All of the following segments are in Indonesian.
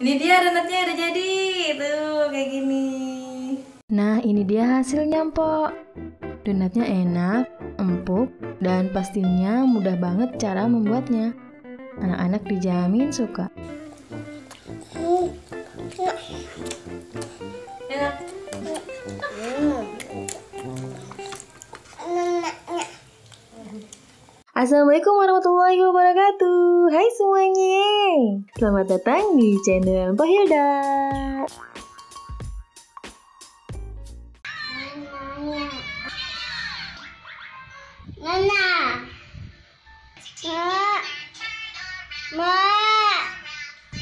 Ini dia donatnya udah jadi. Tuh kayak gini. Nah, ini dia hasilnya, Mpok. Donatnya enak, empuk, dan pastinya mudah banget cara membuatnya. Anak-anak dijamin suka. Enak. Assalamualaikum warahmatullahi wabarakatuh. Hai semuanya. Selamat datang di channel Mbak Hilda. Nana.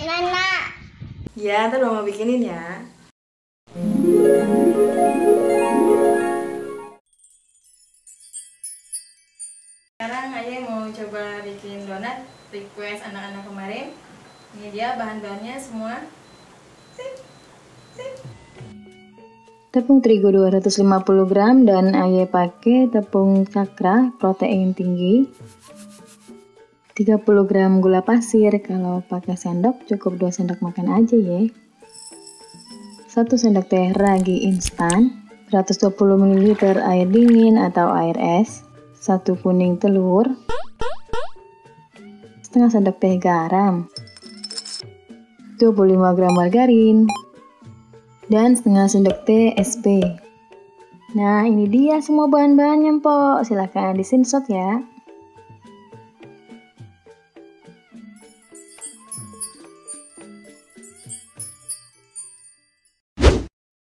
Nana. Ya, ntar mama bikinin ya. Sekarang Ayah mau coba bikin donat request anak-anak kemarin. Ini dia bahan-bahannya semua. Tepung terigu 250 gram dan Ayah pakai tepung cakra protein tinggi. 30 gram gula pasir, kalau pakai sendok cukup 2 sendok makan aja ya. 1 sendok teh ragi instan, 120 ml air dingin atau air es, 1 kuning telur, setengah sendok teh garam, 25 gram margarin, dan setengah sendok teh SP. Nah, ini dia semua bahan-bahannya, Mpok. Silahkan di-screenshot ya.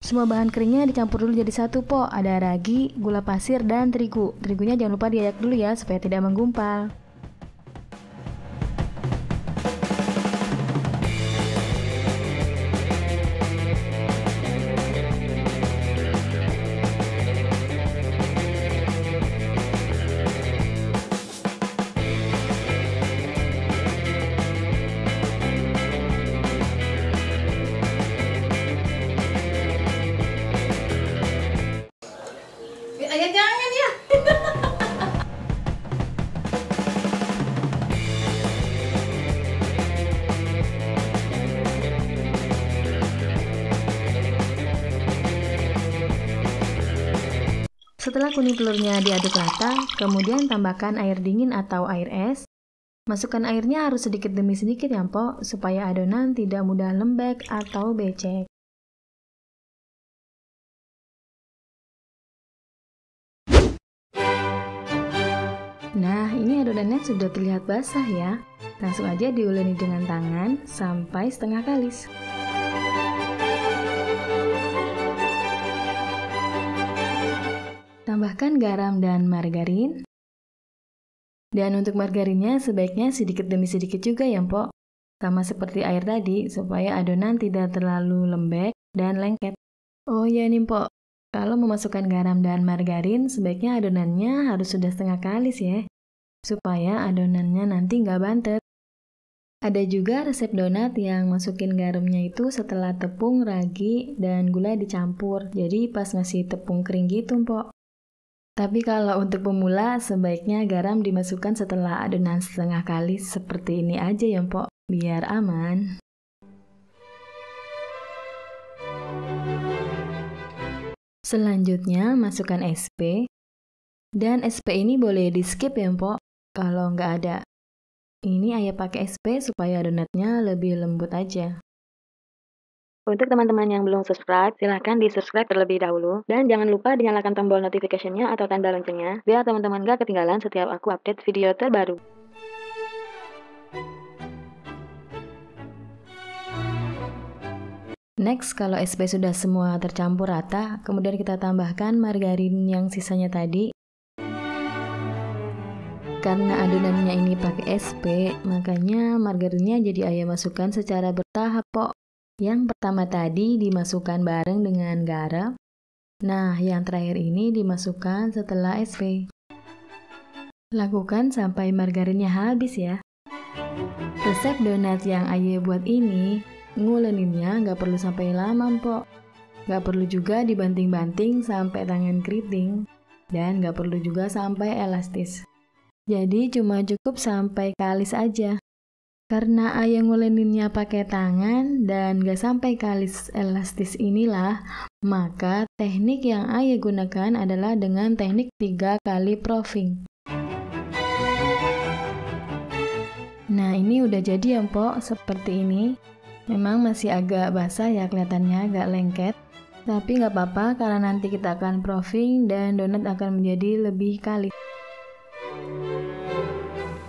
Semua bahan keringnya dicampur dulu jadi satu, Pok. Ada ragi, gula pasir, dan terigu. Terigunya jangan lupa diayak dulu ya, supaya tidak menggumpal. Ayah jangan ya. Setelah kuning telurnya diaduk rata, kemudian tambahkan air dingin atau air es. Masukkan airnya harus sedikit demi sedikit ya, Mpok, supaya adonan tidak mudah lembek atau becek. Nah, ini adonannya sudah terlihat basah ya. Langsung aja diuleni dengan tangan sampai setengah kalis. Tambahkan garam dan margarin. Dan untuk margarinnya sebaiknya sedikit demi sedikit juga ya, Mpok. Sama seperti air tadi, supaya adonan tidak terlalu lembek dan lengket. Oh ya nih, Mpok. Kalau memasukkan garam dan margarin, sebaiknya adonannya harus sudah setengah kalis ya, supaya adonannya nanti nggak bantet. Ada juga resep donat yang masukin garamnya itu setelah tepung, ragi, dan gula dicampur. Jadi pas masih tepung kering gitu, Mpok. Tapi kalau untuk pemula, sebaiknya garam dimasukkan setelah adonan setengah kalis seperti ini aja ya, Mpok, biar aman. Selanjutnya, masukkan SP. Dan SP ini boleh di-skip ya, Mpok, kalau nggak ada. Ini Ayah pakai SP supaya donatnya lebih lembut aja. Untuk teman-teman yang belum subscribe, silahkan di-subscribe terlebih dahulu. Dan jangan lupa dinyalakan tombol notification-nya atau tanda loncengnya, biar teman-teman gak ketinggalan setiap aku update video terbaru. Next, kalau SP sudah semua tercampur rata, kemudian kita tambahkan margarin yang sisanya tadi. Karena adonannya ini pakai SP, makanya margarinnya jadi Ayah masukkan secara bertahap, Pok. Yang pertama tadi dimasukkan bareng dengan garam. Nah, yang terakhir ini dimasukkan setelah SP. Lakukan sampai margarinnya habis ya. Resep donat yang Ayah buat ini, nguleninnya nggak perlu sampai lama, Mpok. Nggak perlu juga dibanting-banting sampai tangan keriting. Dan nggak perlu juga sampai elastis. Jadi cuma cukup sampai kalis aja. Karena ayah nguleninnya pakai tangan dan gak sampai kalis elastis inilah, maka teknik yang ayah gunakan adalah dengan teknik 3 kali proofing. Nah, ini udah jadi ya Mpok, seperti ini. Memang masih agak basah ya kelihatannya, agak lengket. Tapi nggak apa-apa karena nanti kita akan proofing dan donat akan menjadi lebih kalis.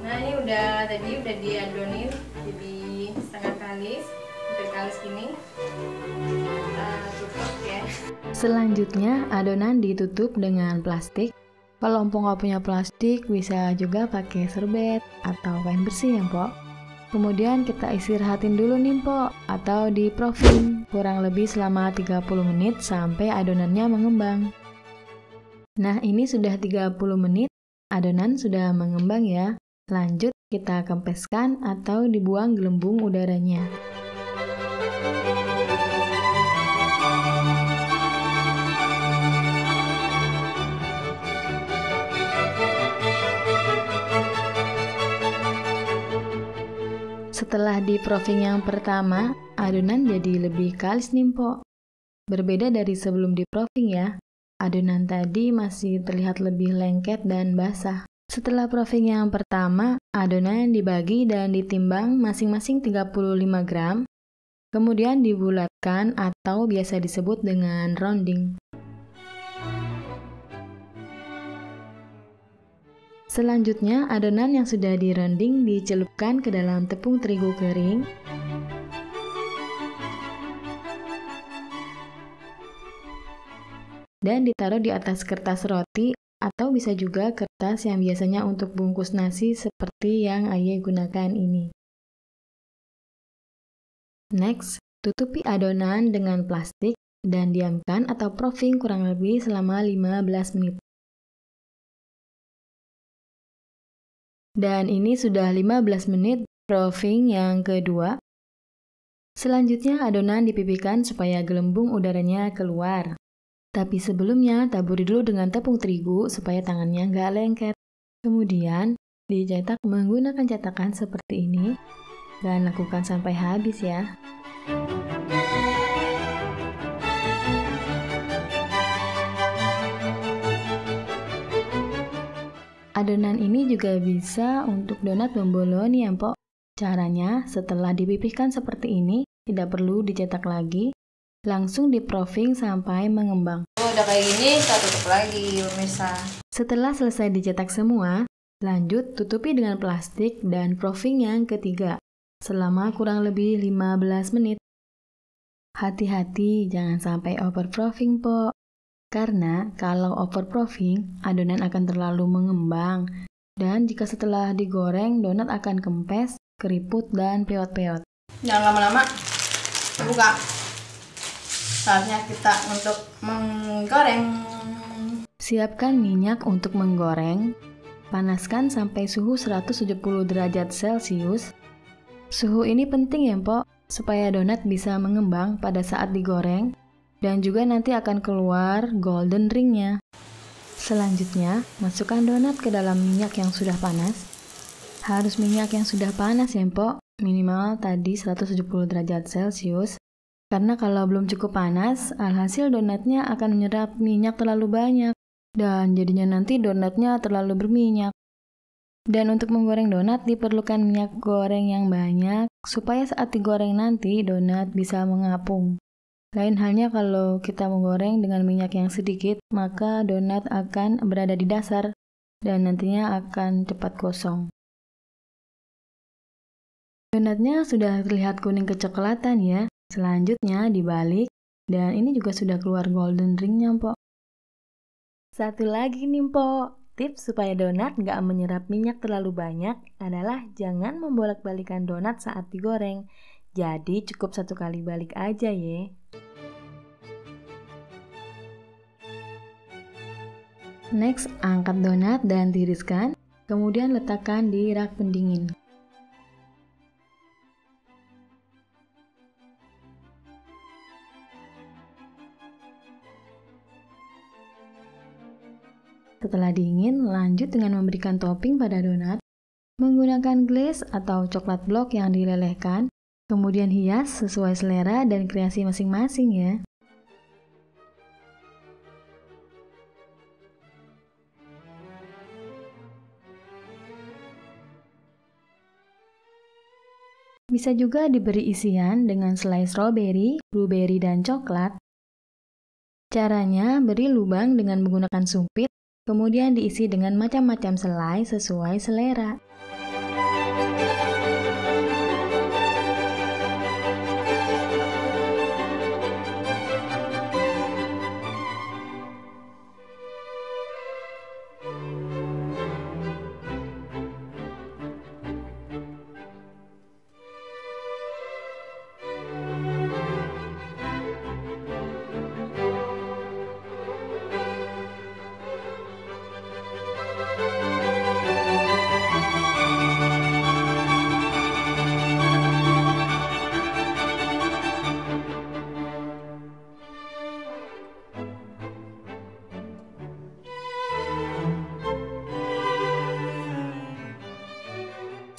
Nah, ini tadi udah diadonin jadi setengah kalis, hampir kalis gini. Kita tutup ya. Selanjutnya, adonan ditutup dengan plastik. Kalau Mpok nggak punya plastik, bisa juga pakai serbet atau kain bersih ya Mpok. Kemudian kita istirahatin dulu nih Mpok, atau di proofing kurang lebih selama 30 menit sampai adonannya mengembang. Nah, ini sudah 30 menit, adonan sudah mengembang ya. Lanjut kita kempeskan atau dibuang gelembung udaranya. Setelah di proofing yang pertama, adonan jadi lebih kalis nih Mpok. Berbeda dari sebelum di proofing ya, adonan tadi masih terlihat lebih lengket dan basah. Setelah proofing yang pertama, adonan dibagi dan ditimbang masing-masing 35 gram, kemudian dibulatkan atau biasa disebut dengan rounding. Selanjutnya, adonan yang sudah di-rounding dicelupkan ke dalam tepung terigu kering. Dan ditaruh di atas kertas roti atau bisa juga kertas yang biasanya untuk bungkus nasi seperti yang ayah gunakan ini. Next, tutupi adonan dengan plastik dan diamkan atau proofing kurang lebih selama 15 menit. Dan ini sudah 15 menit proofing yang kedua. Selanjutnya adonan dipipihkan supaya gelembung udaranya keluar. Tapi sebelumnya taburi dulu dengan tepung terigu supaya tangannya nggak lengket. Kemudian dicetak menggunakan cetakan seperti ini dan lakukan sampai habis ya. Adonan ini juga bisa untuk donat bomboloni ya Mpok. Caranya setelah dipipihkan seperti ini, tidak perlu dicetak lagi, langsung di proofing sampai mengembang. Udah kayak gini, kita tutup lagi pemirsa. Setelah selesai dicetak semua, lanjut tutupi dengan plastik dan proofing yang ketiga selama kurang lebih 15 menit. Hati-hati jangan sampai over proofing Pok. Karena kalau over proofing, adonan akan terlalu mengembang. Dan jika setelah digoreng, donat akan kempes, keriput, dan peot-peot. Jangan lama-lama, buka. Saatnya kita untuk menggoreng. Siapkan minyak untuk menggoreng. Panaskan sampai suhu 170 derajat Celcius. Suhu ini penting ya Mpok, supaya donat bisa mengembang pada saat digoreng. Dan juga nanti akan keluar golden ringnya. Selanjutnya, masukkan donat ke dalam minyak yang sudah panas. Harus minyak yang sudah panas ya Mpok, minimal tadi 170 derajat Celcius. Karena kalau belum cukup panas, alhasil donatnya akan menyerap minyak terlalu banyak. Dan jadinya nanti donatnya terlalu berminyak. Dan untuk menggoreng donat diperlukan minyak goreng yang banyak, supaya saat digoreng nanti donat bisa mengapung. Lain halnya kalau kita menggoreng dengan minyak yang sedikit, maka donat akan berada di dasar dan nantinya akan cepat gosong. Donatnya sudah terlihat kuning kecoklatan ya. Selanjutnya dibalik dan ini juga sudah keluar golden ringnya Mpok. Satu lagi nih Mpok, tips supaya donat nggak menyerap minyak terlalu banyak adalah jangan membolak-balikan donat saat digoreng. Jadi cukup satu kali balik aja ya. Next, angkat donat dan tiriskan, kemudian letakkan di rak pendingin. Setelah dingin, lanjut dengan memberikan topping pada donat. Menggunakan Tuangkan glaze atau coklat blok yang dilelehkan, kemudian hias sesuai selera dan kreasi masing-masing ya. Bisa juga diberi isian dengan selai strawberry, blueberry, dan coklat. Caranya, beri lubang dengan menggunakan sumpit, kemudian diisi dengan macam-macam selai sesuai selera.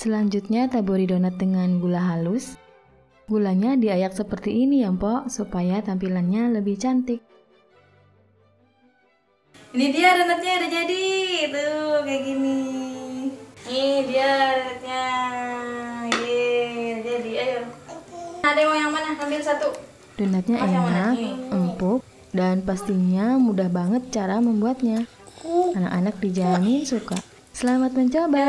Selanjutnya taburi donat dengan gula halus. Gulanya diayak seperti ini ya Mpok, supaya tampilannya lebih cantik. Ini dia donatnya udah jadi, tuh kayak gini. Ini dia donatnya, jadi ayo. Ada mau yang mana? Ambil satu. Donatnya enak, empuk, dan pastinya mudah banget cara membuatnya. Anak-anak dijamin suka. Selamat mencoba.